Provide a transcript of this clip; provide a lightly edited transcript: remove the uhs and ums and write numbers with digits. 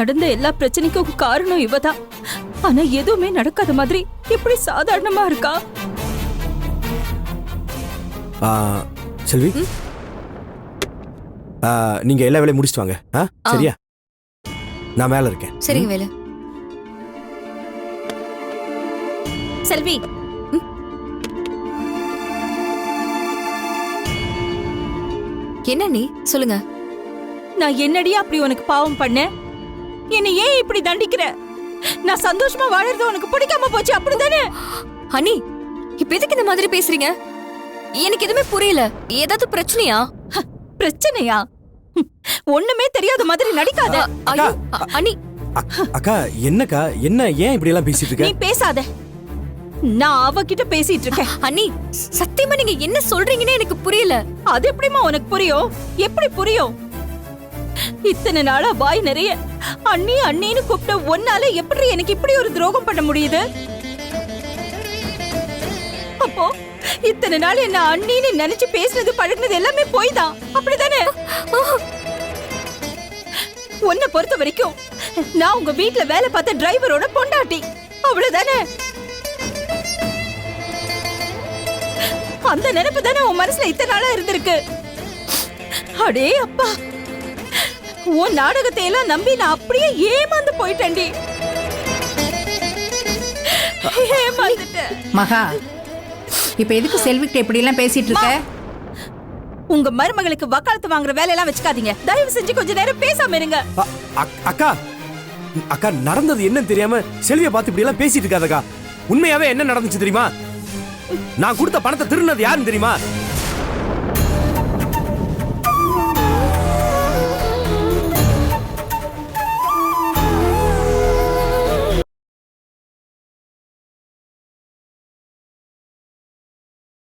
நடந்த எல்லா பிரச்சனைக்கும் காரணம் இவதான். ஆனா எதுவுமே நடக்காத மாதிரி இப்படி சாதாரணமா இருக்கா? செல்வி, நீங்க எல்லா வேலையும் முடிச்சிட்டு வாங்க. சரியா? நான் மேல இருக்கேன். சரிங்க வேலு. செல்வி, என்ன நீ சொல்லுங்க. நான் என்னடி அப்படி உனக்கு பாவம் பண்ண? என்ன ஏன் இப்படி தண்டிக்கிற? நான் சந்தோஷமா வாழறது உனக்கு பிடிக்காம போச்சு, அப்படிதானே? அனி, இப்ப எதுக்கு இந்த மாதிரி பேசுறீங்க? எனக்கு எதுவுமே புரியல. ஏதாவது பிரச்சனையா? பிரச்சனையா? ஒண்ணுமே தெரியாத மாதிரி நடிக்காத. ஐயோ அனி. அக்கா, என்னக்கா, என்ன ஏன் இப்படி எல்லாம் பேசிட்டு இருக்க? நீ பேசாத. நான் அவகிட்ட பேசிட்டு இருக்கேன். அனி, சத்தியமா நீங்க என்ன சொல்றீங்கன்னு எனக்கு புரியல. அது எப்படிமா உனக்கு புரியும்? எப்படி புரியும்? இத்தனை நாளா வாய் நிறைய அண்ணி அண்ணின்னு கூப்பிட்ட ஒன்னால எப்படி எனக்கு இப்படி ஒரு துரோகம் பண்ண முடியுது? அப்போ இத்தனை நாள் என்ன அண்ணின்னு நினைச்சு பேசினது பழகினது எல்லாமே போய் தான், அப்படிதானே? உன்னை பொறுத்த வரைக்கும் நான் உங்க வீட்டுல வேலை பார்த்த டிரைவரோட பொண்டாட்டி, அவ்வளவுதானே? அந்த நினைப்பு தானே உன் மனசுல இத்தனை நாளா இருந்திருக்கு. அடே அப்பா, உன் நாடகத்தை எல்லாம் நம்பி நான் அப்படியே ஏமாந்து போயிட்டேன்டி. ஏமாந்துட்டேன். மகா, இப்ப எதுக்கு செல்விக்கிட்ட இப்படி எல்லாம் பேசிட்டு இருக்க? உங்க மருமகளுக்கு வக்காலத்து வாங்குற வேலையெல்லாம் வச்சுக்காதீங்க. தயவு செஞ்சு கொஞ்ச நேரம் பேசாம இருங்க. அக்கா, அக்கா, நடந்தது என்னன்னு தெரியாம செல்வியை பார்த்து இப்படி எல்லாம் பேசிட்டு இருக்காதக்கா. உண்மையாவே என்ன நடந்துச்சு தெரியுமா? நான் கொடுத்த பணத்தை திருடினது யாருன்னு தெரியுமா?